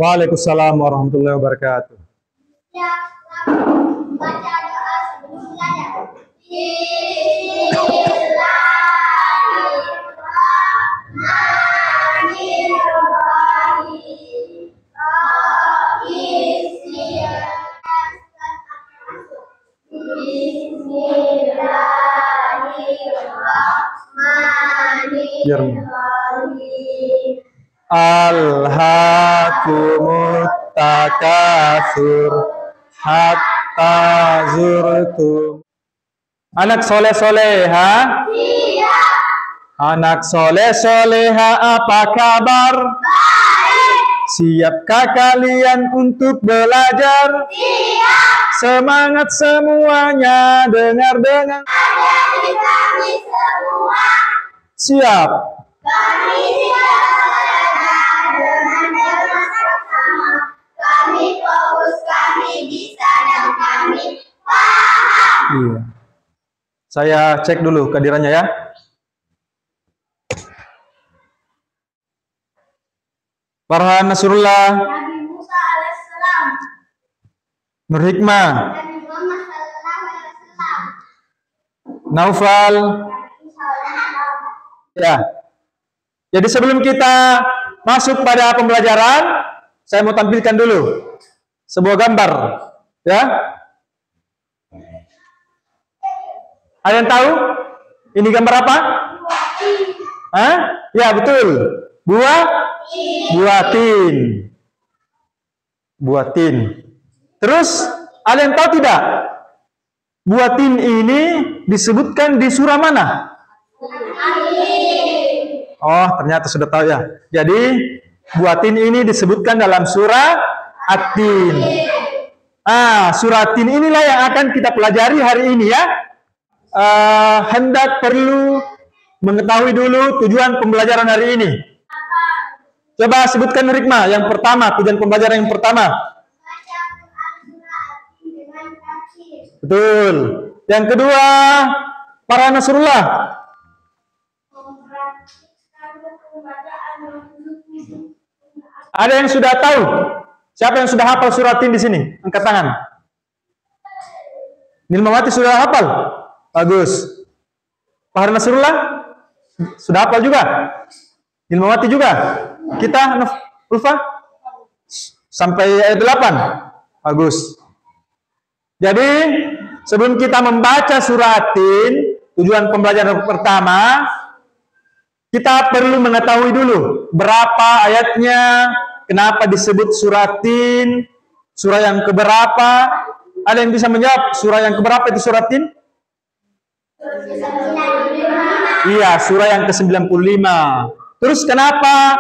Waalaikumsalam warahmatullahi wabarakatuh. Ya, baca doa sebelum belajar. Bismillahirrahmanirrahim. Alhaakumut takatsur hatta zurtum. Anak soleh soleha. Iya. Anak soleh soleha, apa kabar? Baik. Siapkah kalian untuk belajar? Iya. Semangat semuanya, dengar-dengar. Ada di kami semua. Siap. Kami siap belajar dengan bersama. Kami fokus, kami bisa dan kami paham. Iya. Saya cek dulu kehadirannya ya. Farhan Nasrullah, Nabi Musa alaihissalam, Nur Hikmah, Nabi Muhammad sallallahu alaihi wasallam, Naufal. Nabi Isa alaihissalam. Ya. Jadi sebelum kita masuk pada pembelajaran, saya mau tampilkan dulu sebuah gambar, ya. Ada yang tahu? Ini gambar apa? Hah? Ya, betul. Buatin. Terus, ada yang tahu tidak? Buatin ini disebutkan di surah mana? Oh, ternyata sudah tahu ya. Jadi, buatin ini disebutkan dalam surah At-Tin. Surah At-Tin inilah yang akan kita pelajari hari ini ya. Hendak perlu mengetahui dulu tujuan pembelajaran hari ini. Coba sebutkan Rikma yang pertama, tujuan pembelajaran yang pertama. Baca Quran surah At-Tin dengan tafsir. Betul. Yang kedua, para Nasrullah. Mempraktikkan pembacaan menulis. Ada yang sudah tahu? Siapa yang sudah hafal surah At-Tin di sini? Angkat tangan. Nilmawati sudah hafal? Bagus. Pak Nasrullah sudah hafal juga? Nilmawati juga? Kita, Ulfa? Sampai ayat 8? Bagus. Jadi, sebelum kita membaca surah At-Tin, tujuan pembelajaran pertama, kita perlu mengetahui dulu berapa ayatnya, kenapa disebut surah At-Tin, surah yang keberapa. Ada yang bisa menjawab surah yang keberapa itu surah At-Tin? Iya, surah yang ke-95. Terus kenapa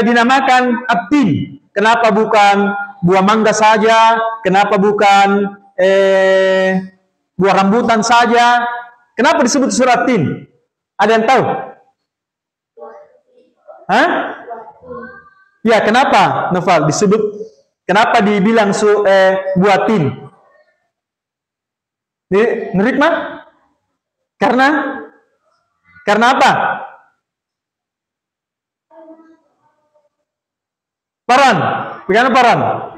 dinamakan At-Tin? Kenapa bukan buah mangga saja? Kenapa bukan buah rambutan saja? Kenapa disebut surah At-Tin? Ada yang tahu? Hah? Ya, kenapa, Noval, disebut, kenapa dibilang buah tin? Nerikma? Karena apa? Paran, bagaimana Paran?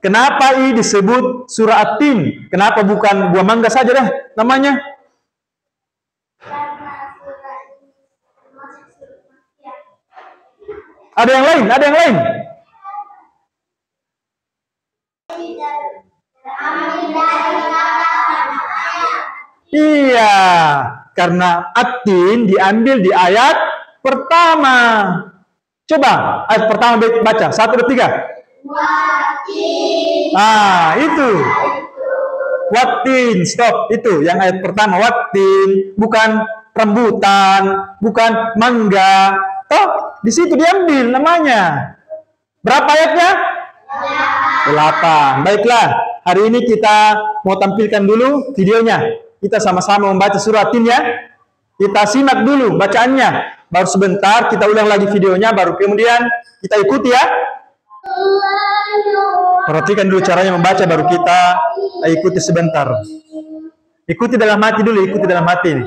Kenapa ini disebut surah At-Tin? Kenapa bukan buah mangga saja deh namanya? Ada yang lain? Ada yang lain? Iya, karena At-Tin diambil di ayat pertama. Coba ayat pertama baca, 1, 2, 3. Itu. Watin, stop. Itu yang ayat pertama, watin, bukan rambutan, bukan mangga. Di situ diambil namanya. Berapa ayatnya? 8. Baiklah, hari ini kita mau tampilkan dulu videonya. Kita sama-sama membaca surah At-Tin ya. Kita simak dulu bacaannya. Baru sebentar kita ulang lagi videonya, baru kemudian kita ikuti ya. Perhatikan dulu caranya membaca, baru kita ikuti sebentar. Ikuti dalam hati dulu, ikuti dalam hati ini.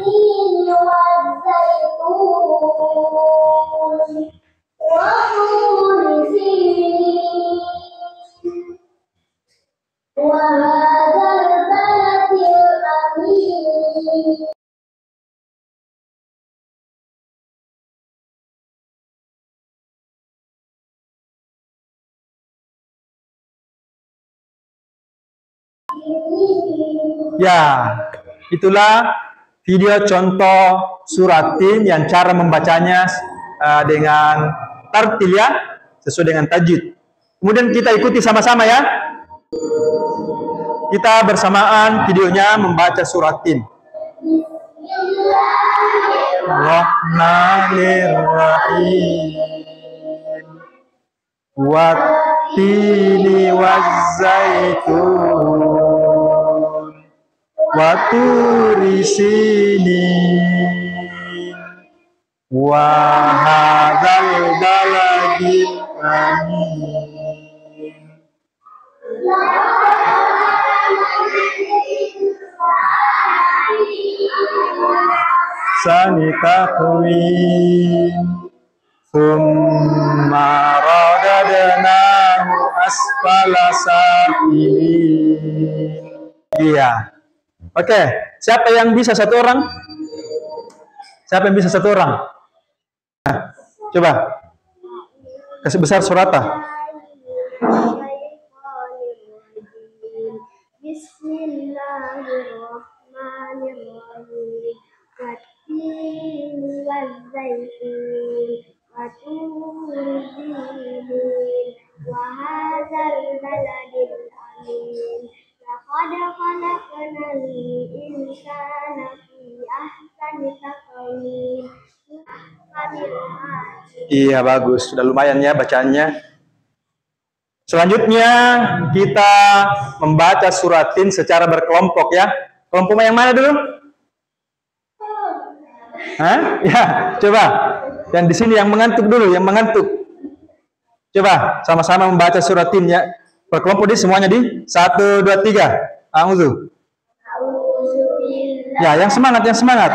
وهذا البلد الأمين Ya, itulah video contoh suratin yang cara membacanya dengan tartil ya, sesuai dengan tajwid. Kemudian kita ikuti sama-sama ya. Kita bersamaan videonya membaca suratin. Bismillahirrahmanirrahim. Wattini wazzaitun wa turi sinin wa hadzal baladil amin. Sani takwin thumma radadnahu asfala safilin. Iya. Oke, siapa yang bisa satu orang? Siapa yang bisa satu orang? Nah, coba kasih besar surata. Bismillahirrahmanirrahim. Wattini wazzaitun wa turi sinin wa hadzal baladil amin. Laqad khalaqnal insana fi ahsani taqwim. Iya, bagus. Sudah lumayan ya bacaannya. Selanjutnya kita membaca suratin secara berkelompok ya. Kelompok yang mana dulu? Hah? Ya, coba. Yang di sini yang mengantuk dulu, yang mengantuk. Coba sama-sama membaca suratin ya. Berkelompok di semuanya di 1 2 3. A'udzu. Ya, yang semangat, yang semangat.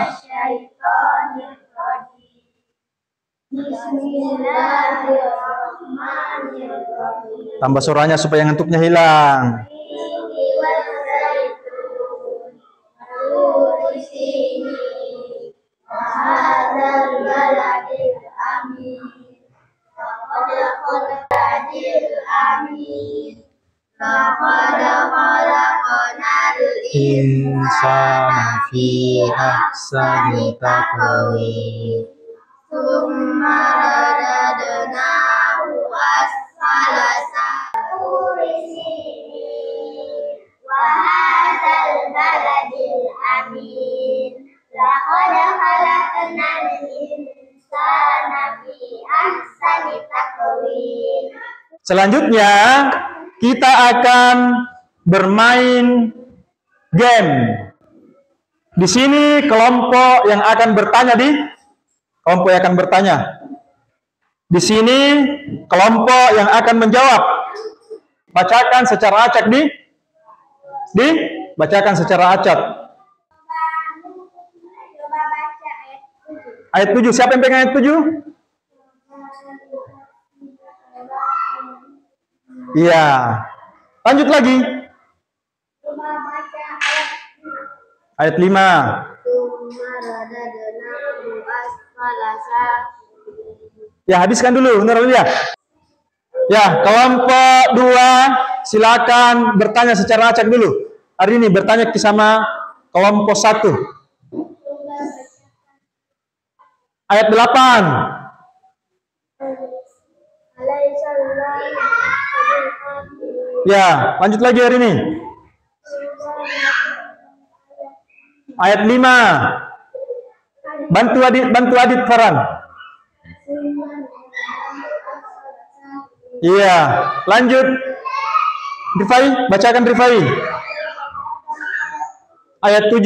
Bismillahirrahmanirrahim. Tambah suaranya supaya ngantuknya hilang. Insana fi ahsani taqwim. Tsumma radadnahu asfala safilin wa hadzal baladil amin. Laqad khalaqnal insana fi ahsani taqwim. Selanjutnya kita akan bermain game. Di sini kelompok yang akan bertanya kelompok yang akan bertanya. Di sini kelompok yang akan menjawab. Bacakan secara acak bacakan secara acak. Coba baca Ayat 7. Siapa yang pegang ayat 7? Iya. Lanjut lagi. Coba baca Ayat 5. Ya, habiskan dulu, benar ya. Ya, kelompok 2 silakan bertanya secara acak dulu. Hari ini bertanya sama kelompok 1. Ayat 8. Ya, lanjut lagi hari ini. Ayat 5. Bantu Adit Farhan. Iya, lanjut. Rifai, bacakan Rifai. Ayat 7.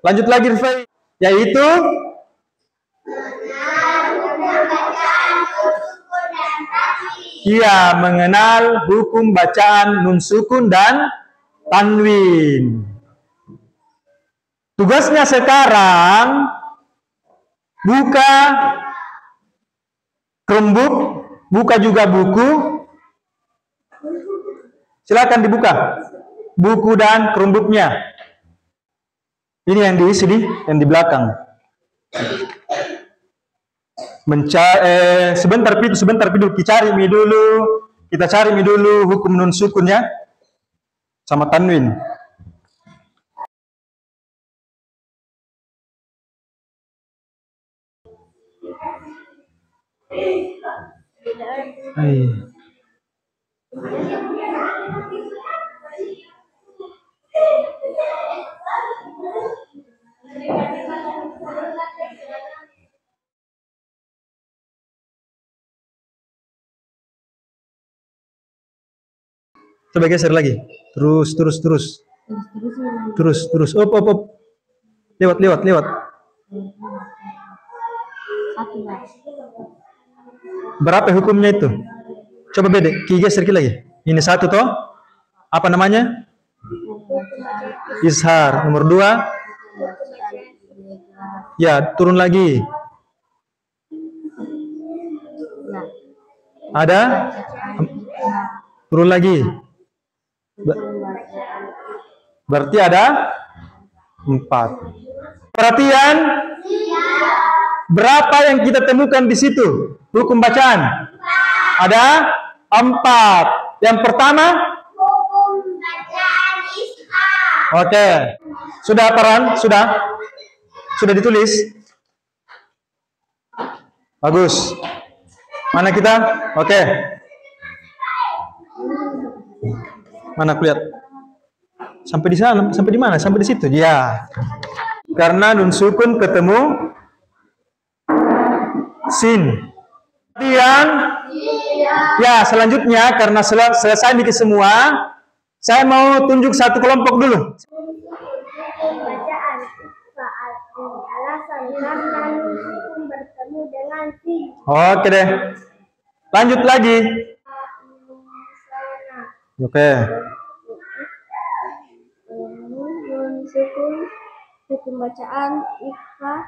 Lanjut lagi Rifai. Yaitu iya, mengenal hukum bacaan nun sukun dan tanwin. Tugasnya sekarang buka Chromebook, Buka juga buku. Silakan dibuka. Buku dan Chromebook-nya. Ini yang diisi yang di belakang. Sebentar dulu. Kita cari dulu hukum nun sukunnya sama tanwin. Coba geser lagi. Terus. Op. Lewat. Berapa hukumnya itu? Coba beda. Geser lagi. Ini satu toh. Apa namanya? Izhar. Nomor 2. Ya, turun lagi. Ada? Turun lagi. Berarti ada 4. Perhatian. Berapa yang kita temukan di situ? Hukum bacaan. Ada 4. Yang pertama? Hukum bacaan izhar. Oke. Sudah Paran? Sudah ditulis? Bagus. Mana kita? Oke. Mana aku lihat? Sampai di sana, sampai di mana? Sampai di situ. Ya. Karena nun sukun ketemu sin. Kemudian ya, selanjutnya karena selesai bikin semua, saya mau tunjuk satu kelompok dulu. Bacaan alasan karena nun sukun bertemu dengan sin. Oke deh. Lanjut lagi. Oke. Nun sukun hukum bacaan ikhfa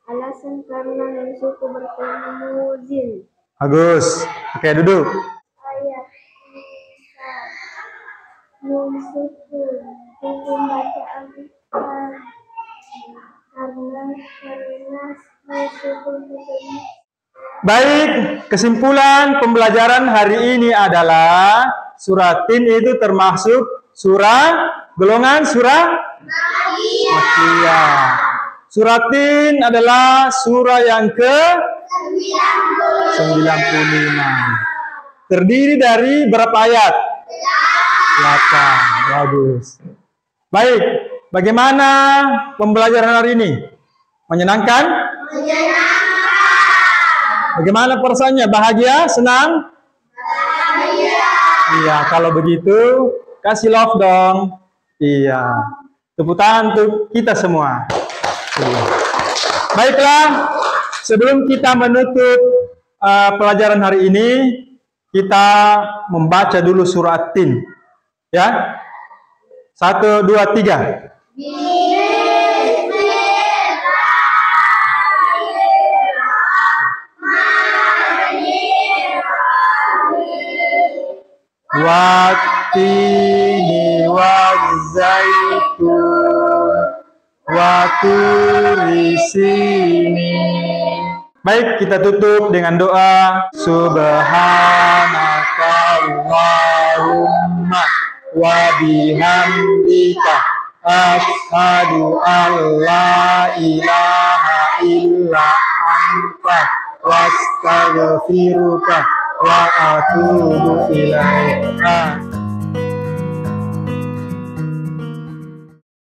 alasan karena nun sukun bertemu zin. Bagus. Oke, duduk. Ayat nun sukun hukum bacaan ikhfa karena nun sukun bertemu. Baik, kesimpulan pembelajaran hari ini adalah suratin itu termasuk surah golongan surah Makkiyah. Suratin adalah surah yang ke-95. Terdiri dari berapa ayat? 8. Bagus. Baik, bagaimana pembelajaran hari ini? Menyenangkan? Bagaimana perasaannya? Bahagia? Senang? Iya, kalau begitu kasih love dong. Iya. Tepuk tangan untuk kita semua. Iya. Baiklah, sebelum kita menutup pelajaran hari ini, kita membaca dulu surat Tin. Ya. 1, 2, 3. Wattini wazzaitun waturi sinin. Baik, kita tutup dengan doa. Subhanaka Allahumma wa bihamdika asyhadu an la ilaha illa anta wastaghfiruka wa atubu ilaika.